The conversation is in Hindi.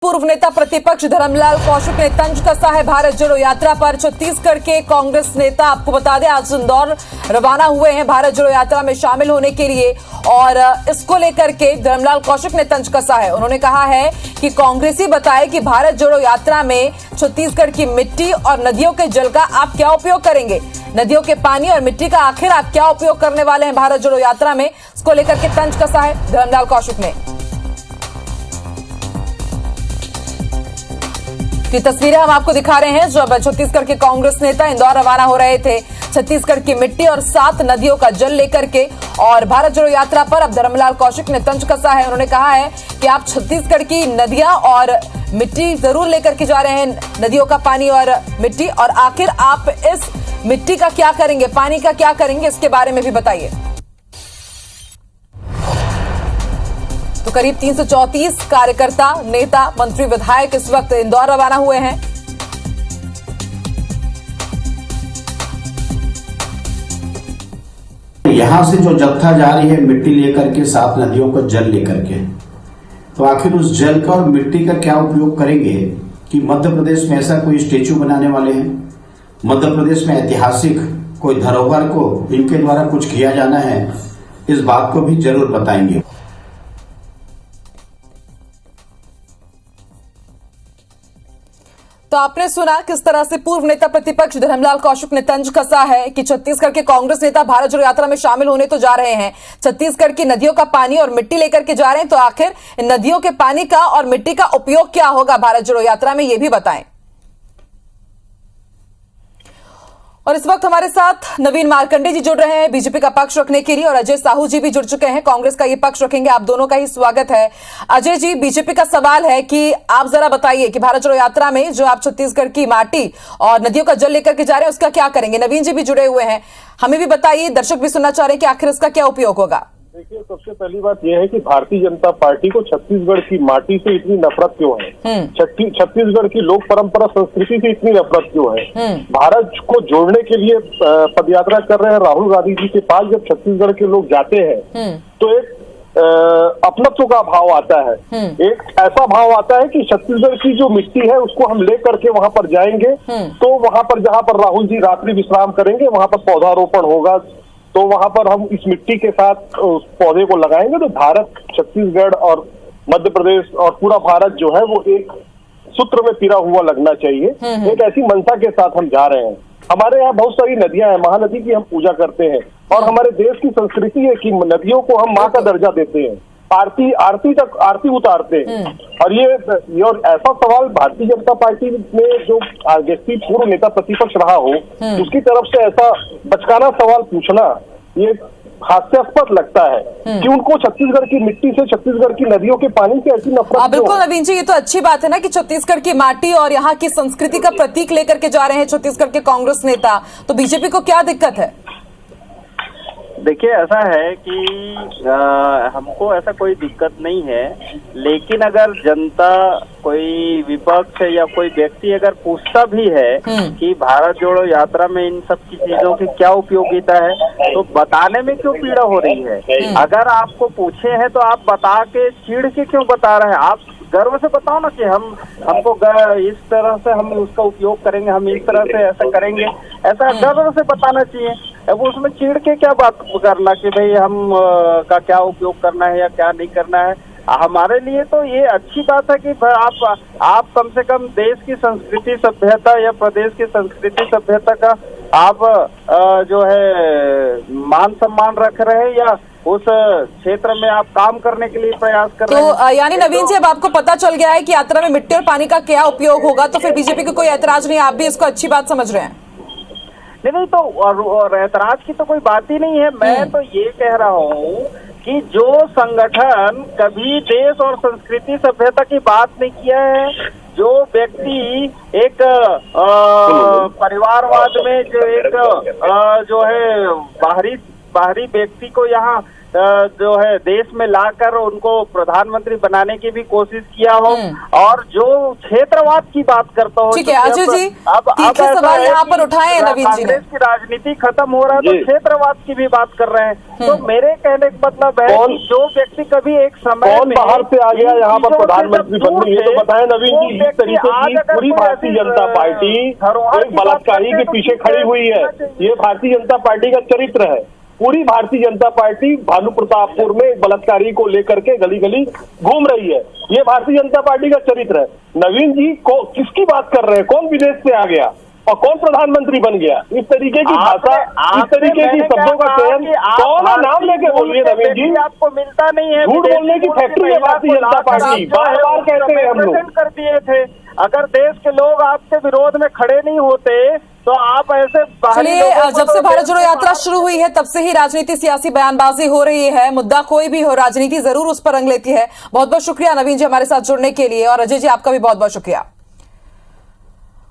पूर्व नेता प्रतिपक्ष धर्मलाल कौशिक ने तंज कसा है भारत जोड़ो यात्रा पर। छत्तीसगढ़ के कांग्रेस नेता, आपको बता दें, आज इंदौर रवाना हुए हैं भारत जोड़ो यात्रा में शामिल होने के लिए और इसको लेकर के धर्मलाल कौशिक ने तंज कसा है। उन्होंने कहा है कि कांग्रेसी बताए कि भारत जोड़ो यात्रा में छत्तीसगढ़ की मिट्टी और नदियों के जल का आप क्या उपयोग करेंगे, नदियों के पानी और मिट्टी का आखिर आप क्या उपयोग करने वाले हैं भारत जोड़ो यात्रा में, इसको लेकर के तंज कसा है धर्मलाल कौशिक ने। ये तस्वीरें हम आपको दिखा रहे हैं जब छत्तीसगढ़ के कांग्रेस नेता इंदौर रवाना हो रहे थे छत्तीसगढ़ की मिट्टी और 7 नदियों का जल लेकर के। और भारत जोड़ो यात्रा पर अब धर्मलाल कौशिक ने तंज कसा है। उन्होंने कहा है कि आप छत्तीसगढ़ की नदियां और मिट्टी जरूर लेकर के जा रहे हैं, नदियों का पानी और मिट्टी, और आखिर आप इस मिट्टी का क्या करेंगे, पानी का क्या करेंगे, इसके बारे में भी बताइए। तो करीब 334 कार्यकर्ता, नेता, मंत्री, विधायक इस वक्त इंदौर रवाना हुए हैं। यहां से जो जत्था जा रही है मिट्टी लेकर के, 7 नदियों का जल लेकर के, तो आखिर उस जल का और मिट्टी का क्या उपयोग करेंगे कि मध्य प्रदेश में ऐसा कोई स्टेच्यू बनाने वाले हैं, मध्य प्रदेश में ऐतिहासिक कोई धरोहर को इनके द्वारा कुछ किया जाना है, इस बात को भी जरूर बताएंगे। तो आपने सुना किस तरह से पूर्व नेता प्रतिपक्ष धर्मलाल कौशिक ने तंज कसा है कि छत्तीसगढ़ के कांग्रेस नेता भारत जोड़ो यात्रा में शामिल होने तो जा रहे हैं, छत्तीसगढ़ की नदियों का पानी और मिट्टी लेकर के जा रहे हैं, तो आखिर इन नदियों के पानी का और मिट्टी का उपयोग क्या होगा भारत जोड़ो यात्रा में, ये भी बताएं। और इस वक्त हमारे साथ नवीन मार्कंडे जी जुड़ रहे हैं बीजेपी का पक्ष रखने के लिए, और अजय साहू जी भी जुड़ चुके हैं, कांग्रेस का ये पक्ष रखेंगे। आप दोनों का ही स्वागत है। अजय जी, बीजेपी का सवाल है कि आप जरा बताइए कि भारत जोड़ो यात्रा में जो आप छत्तीसगढ़ की माटी और नदियों का जल लेकर के जा रहे हैं उसका क्या करेंगे। नवीन जी भी जुड़े हुए हैं, हमें भी बताइए, दर्शक भी सुनना चाह रहे हैं कि आखिर इसका क्या उपयोग होगा। देखिए, सबसे पहली बात यह है कि भारतीय जनता पार्टी को छत्तीसगढ़ की माटी से इतनी नफरत क्यों है, छत्तीसगढ़ की लोक परंपरा संस्कृति से इतनी नफरत क्यों है। भारत को जोड़ने के लिए पदयात्रा कर रहे हैं राहुल गांधी जी के पास, जब छत्तीसगढ़ के लोग जाते हैं तो एक अपनत्व का भाव आता है, एक ऐसा भाव आता है कि छत्तीसगढ़ की जो मिट्टी है उसको हम ले करके वहां पर जाएंगे, तो वहां पर जहां पर राहुल जी रात्रि विश्राम करेंगे वहां पर पौधारोपण होगा, तो वहां पर हम इस मिट्टी के साथ उस पौधे को लगाएंगे। तो भारत, छत्तीसगढ़ और मध्य प्रदेश और पूरा भारत जो है वो एक सूत्र में पिरा हुआ लगना चाहिए। एक ऐसी मंशा के साथ हम जा रहे हैं। हमारे यहाँ बहुत सारी नदियां हैं, महानदी की हम पूजा करते हैं, और हमारे देश की संस्कृति है कि नदियों को हम माँ का दर्जा देते हैं, आरती उतारते हैं। और ये और ऐसा सवाल भारतीय जनता पार्टी में जो व्यक्ति पूर्व नेता प्रतिपक्ष रहा हो उसकी तरफ से ऐसा बचकाना सवाल पूछना ये हास्यास्पद लगता है कि उनको छत्तीसगढ़ की मिट्टी से, छत्तीसगढ़ की नदियों के पानी से ऐसी नफरत। बिल्कुल नवीन जी, ये तो अच्छी बात है ना कि छत्तीसगढ़ की माटी और यहाँ की संस्कृति का प्रतीक लेकर के जा रहे हैं छत्तीसगढ़ के कांग्रेस नेता, तो बीजेपी को क्या दिक्कत है? देखिए, ऐसा है कि हमको ऐसा कोई दिक्कत नहीं है, लेकिन अगर जनता, कोई विपक्ष या कोई व्यक्ति अगर पूछता भी है कि भारत जोड़ो यात्रा में इन सब की चीजों की क्या उपयोगिता है, तो बताने में क्यों पीड़ा हो रही है। अगर आपको पूछे हैं तो आप बता के चिढ़ के क्यों बता रहे हैं, आप गर्व से बताओ ना कि हमको इस तरह से हम उसका उपयोग करेंगे, हम इस तरह से ऐसा करेंगे, ऐसा गर्व से बताना चाहिए। अब उसमें चिढ़ के क्या बात करना कि भाई हम का क्या उपयोग करना है या क्या नहीं करना है। हमारे लिए तो ये अच्छी बात है कि आप कम से कम देश की संस्कृति सभ्यता या प्रदेश की संस्कृति सभ्यता का आप जो है मान सम्मान रख रहे हैं या उस क्षेत्र में आप काम करने के लिए प्रयास कर रहे हैं। तो यानी नवीन जी, अब आपको पता चल गया है कि यात्रा में मिट्टी और पानी का क्या उपयोग होगा, तो फिर बीजेपी को कोई ऐतराज नहीं, आप भी इसको अच्छी बात समझ रहे हैं? नहीं तो और ऐतराज की तो कोई बात ही नहीं है। मैं तो ये कह रहा हूँ कि जो संगठन कभी देश और संस्कृति सभ्यता की बात नहीं किया है, जो व्यक्ति एक परिवारवाद में जो एक जो है बाहरी व्यक्ति को यहाँ जो है देश में लाकर उनको प्रधानमंत्री बनाने की भी कोशिश किया हो, और जो क्षेत्रवाद की बात करता हो। ठीक है अजय जी, अब तीखे ऐसा सवाल है यहाँ कि पर उठाए हैं नवीन जी ने। कांग्रेस की राजनीति खत्म हो रहा है तो जी। क्षेत्रवाद की भी बात कर रहे हैं। तो मेरे कहने का मतलब है कि जो व्यक्ति कभी एक समय कौन में बाहर से आ गया यहाँ पर चीजों से प्रधानमंत्री जब दूर बनने, ये तो थे, बताएं नवीन वो जी। इस व्यक्ति तरीके आज की अगर पूरी कोई भारतीय ऐसी, जनता पार्टी धरोहर एक की बात बलात्कारी करते के हैं तो पीछे पीछे खड़ी हुई है। होना चाहिए। ये भारतीय जनता पार्टी का चरित्र है। पूरी भारतीय जनता पार्टी भानु प्रतापपुर में एक बलात्कारी को लेकर के गली गली घूम रही है। ये भारतीय जनता पार्टी का चरित्र है। नवीन जी को किसकी बात कर रहे हैं? कौन विदेश से आ गया और कौन प्रधानमंत्री बन गया? इस तरीके की भाषा, इस तरीके की शब्दों का चयन कौन है? नाम लेके बोलिए नवीन जी। आपको मिलता नहीं है। झूठ बोलने की फैक्ट्री है भारतीय जनता पार्टी, बार बार कहते हैं हम लोग। कर दिए थे। अगर देश के लोग आपके विरोध में खड़े नहीं होते तो आप ऐसे चलिए, जब से भारत जोड़ो यात्रा शुरू हुई है तब से ही राजनीति सियासी बयानबाजी हो रही है। मुद्दा कोई भी हो, राजनीति जरूर उस पर रंग लेती है। बहुत बहुत शुक्रिया नवीन जी हमारे साथ जुड़ने के लिए, और अजय जी आपका भी बहुत बहुत शुक्रिया।